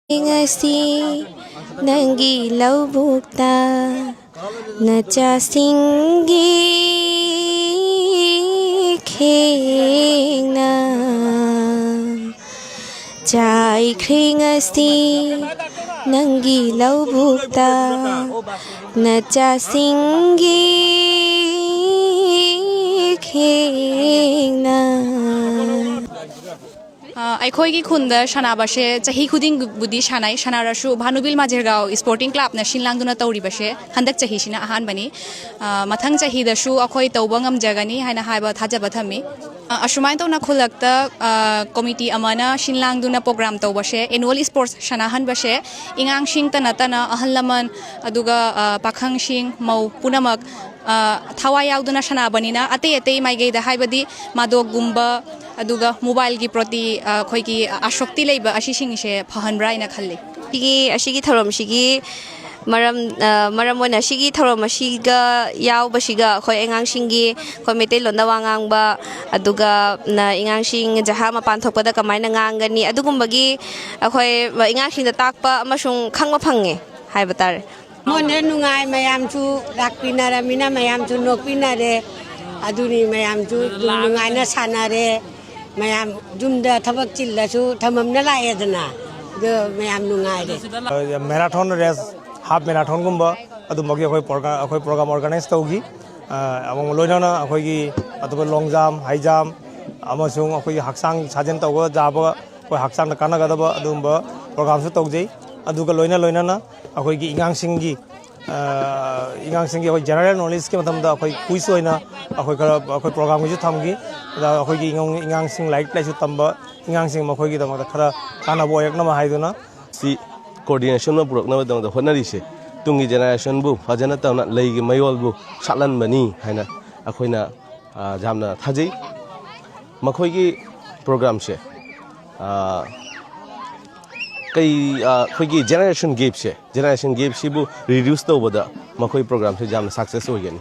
Ngasi nangi laubukta nacha singi khengna chai khringasi nangi laubukta nacha singi khengna ꯑꯩꯈꯣꯏꯒꯤ ꯈꯨꯟꯗ ꯁꯥꯟꯅꯕꯁꯦ ꯆꯍꯤ ꯈꯨꯗꯤꯡꯕꯨꯗꯤ ꯁꯥꯟꯅꯩ ꯁꯥꯟꯅꯔꯁꯨ ꯚꯥꯅꯨꯕꯤꯜ ꯃꯥꯖꯦꯔꯒꯥꯎ ꯁ꯭ꯄꯣꯔꯇꯤꯡ ꯀ꯭ꯂꯕꯅ ꯁꯤꯟꯂꯥꯡꯗꯨꯅ ꯇꯧꯔꯤꯕꯁꯦ ꯍꯟꯗꯛ ꯆꯍꯤꯁꯤꯅ ꯑꯍꯥꯟꯕꯅꯤ ꯃꯊꯪ ꯆꯍꯤꯗꯁꯨ ꯑꯩꯈꯣꯏ ꯇꯧꯕ ꯉꯝꯖꯒꯅꯤ ꯍꯥꯏꯅ ꯍꯥꯏꯕ ꯊꯥꯖꯕ ꯊꯝꯃꯤ ꯑꯁꯨꯃꯥꯏꯅ ꯇꯧꯅ ꯈꯨꯜꯂꯛꯇ ꯀꯣꯃꯤꯇꯤ ꯑꯃꯅ ꯁꯤꯟꯂꯥꯡꯗꯨꯅ ꯄ꯭ꯔꯣꯒ꯭ꯔꯥꯝ ꯇꯧꯕꯁꯦ ꯑꯦꯅꯨꯋꯦꯜ ꯁ꯭ꯄꯣꯔꯠꯁ ꯁꯥꯟꯅꯍꯟꯕꯁꯦ ꯑꯉꯥꯡꯁꯤꯡꯇ ꯅꯠꯇꯅ ꯑꯍꯜ ꯂꯃꯟ ꯑꯗꯨꯒ ꯄꯥꯈꯪꯁꯤꯡ ꯃꯧ ꯄꯨꯝꯅꯃꯛ ꯊꯋꯥꯏ ꯌꯥꯎꯗꯨꯅ ꯁꯥꯟꯅꯕꯅꯤꯅ ꯑꯇꯩ ꯑꯇꯩ ꯃꯥꯏꯀꯩꯗ ꯍꯥꯏꯕꯗꯤ ꯃꯥꯗꯣꯛꯒꯨꯝꯕ ꯑꯗꯨꯒ ꯃꯣꯕꯥꯏꯜꯒꯤ ꯄ꯭ꯔꯣꯇꯤ ꯑꯩꯈꯣꯏꯒꯤ ꯑꯁꯣꯛꯇꯤ ꯂꯩꯕ ꯑꯁꯤꯁꯤꯡꯁꯦ ꯐꯍꯟꯕ꯭ꯔꯥ ꯍꯥꯏꯅ ꯈꯜꯂꯤ ꯑꯁꯤꯒꯤ ꯊꯧꯔꯝꯁꯤꯒꯤ ꯃꯔꯝ ꯑꯣꯏꯅ ꯑꯁꯤꯒꯤ ꯊꯧꯔꯝ ꯑꯁꯤꯒ ꯌꯥꯎꯕꯁꯤꯒ ꯑꯩꯈꯣꯏ ꯑꯉꯥꯡꯁꯤꯡꯒꯤ ꯑꯩꯈꯣꯏ ꯃꯩꯇꯩꯂꯣꯟꯗ ꯋꯥ ꯉꯥꯡꯕ ꯑꯗꯨꯒ ꯑꯉꯥꯡꯁꯤꯡ ꯖꯍꯥ ꯃꯄꯥꯟ ꯊꯣꯛꯄꯗ ꯀꯃꯥꯏꯅ ꯉꯥꯡꯒꯅꯤ ꯑꯗꯨꯒꯨꯝꯕꯒꯤ ꯑꯩꯈꯣꯏ ꯑꯉꯥꯡꯁꯤꯡꯗ ꯇꯥꯛꯄ ꯑꯃꯁꯨꯡ ꯈꯪꯕ ꯐꯪꯉꯦ ꯍꯥꯏꯕ ꯇꯥꯔꯦ ꯃꯣꯟꯗ ꯅꯨꯡꯉꯥꯏ ꯃꯌꯥꯝꯁꯨ ꯂꯥꯛꯄꯤꯅꯔꯃꯤꯅ ꯃꯌꯥꯝꯁꯨ ꯅꯣꯛꯄꯤꯅꯔꯦ ꯑꯗꯨꯅꯤ ꯃꯌꯥꯝꯁꯨ ꯅꯨꯡꯉꯥꯏꯅ ꯁꯥꯟꯅꯔꯦ ꯃꯌꯥꯝ ꯌꯨꯝꯗ ꯊꯕꯛ ꯆꯤꯜꯂꯁꯨ ꯊꯃꯝꯅ ꯂꯥꯛꯑꯦꯗꯅ ꯑꯗꯨ ꯃꯌꯥꯝ ꯅꯨꯡꯉꯥꯏꯔꯦ ꯃꯦꯔꯥꯊꯣꯟ ꯔꯦꯁ ꯍꯥꯐ ꯃꯦꯔꯥꯊꯣꯟꯒꯨꯝꯕ ꯑꯗꯨꯝꯕꯒꯤ ꯑꯩꯈꯣꯏ ꯄ꯭ꯔꯣꯒ꯭ꯔꯥꯝ ꯑꯣꯔꯒꯅꯥꯏꯖ ꯇꯧꯈꯤ ꯑꯃꯨꯛ ꯂꯣꯏꯅꯅ ꯑꯩꯈꯣꯏꯒꯤ ꯑꯇꯣꯞꯄ ꯂꯣꯡ ꯖꯝ ꯍꯥꯏ ꯖꯝ ꯑꯃꯁꯨꯡ ꯑꯩꯈꯣꯏꯒꯤ ꯍꯛꯆꯥꯡ ꯁꯥꯖꯦꯜ ꯇꯧꯕ ꯌꯥꯕ ꯑꯩꯈꯣꯏ ꯍꯛꯆꯥꯡꯗ ꯀꯥꯟꯅꯒꯗꯕ ꯑꯗꯨꯒꯨꯝꯕ ꯄ꯭ꯔꯣꯒ꯭ꯔꯥꯝꯁꯨ ꯇꯧꯖꯩ ꯑꯗꯨꯒ ꯂꯣꯏꯅꯅ ꯑꯩꯈꯣꯏꯒꯤ ꯑꯉꯥꯡꯁꯤꯡꯒꯤ ꯑꯩꯈꯣꯏ ꯖꯦꯅꯔꯦꯜ ꯅꯣꯂꯦꯖꯀꯤ ꯃꯇꯝꯗ ꯑꯩꯈꯣꯏ ꯀꯨꯏꯁ ꯑꯣꯏꯅ ꯑꯩꯈꯣꯏ ꯄ꯭ꯔꯣꯒ꯭ꯔꯥꯝꯒꯤꯁꯨ ꯊꯝꯈꯤ ꯑꯗ ꯑꯩꯈꯣꯏꯒꯤ ꯑꯉꯥꯡꯁꯤꯡ ꯂꯥꯏꯔꯤꯛ ꯂꯥꯏꯁꯨ ꯇꯝꯕ ꯑꯉꯥꯡꯁꯤꯡ ꯃꯈꯣꯏꯒꯤꯗꯃꯛꯇ ꯈꯔ ꯀꯥꯟꯅꯕ ꯑꯣꯏꯔꯛꯅꯕ ꯍꯥꯏꯗꯨꯅ ꯁꯤ ꯀꯣꯑꯣꯔꯗꯤꯅꯦꯁꯟ ꯄꯨꯔꯛꯅꯕꯗꯃꯛꯇ ꯍꯣꯠꯅꯔꯤꯁꯦ ꯇꯨꯡꯒꯤ ꯖꯦꯅꯦꯔꯦꯁꯟꯕꯨ ꯐꯖꯅ ꯇꯧꯅ ꯂꯩꯒꯤ ꯃꯌꯣꯜꯕꯨ ꯁꯥꯠꯍꯟꯕꯅꯤ ꯍꯥꯏꯅ ꯑꯩꯈꯣꯏꯅ ꯌꯥꯝꯅ ꯊꯥꯖꯩ ꯃꯈꯣꯏꯒꯤ ꯄ꯭ꯔꯣꯒ꯭ꯔꯥꯝꯁꯦ ꯑꯩꯈꯣꯏꯒꯤ ꯖꯦꯅꯦꯔꯦꯁꯟ ꯒꯦꯞꯁꯤꯕꯨ ꯔꯤꯗ꯭ꯌꯨꯁ ꯇꯧꯕꯗ ꯃꯈꯣꯏ ꯄ꯭ꯔꯣꯒ꯭ꯔꯥꯝꯁꯦ ꯌꯥꯝꯅ ꯁꯛꯁꯦꯁ ꯑꯣꯏꯒꯅꯤ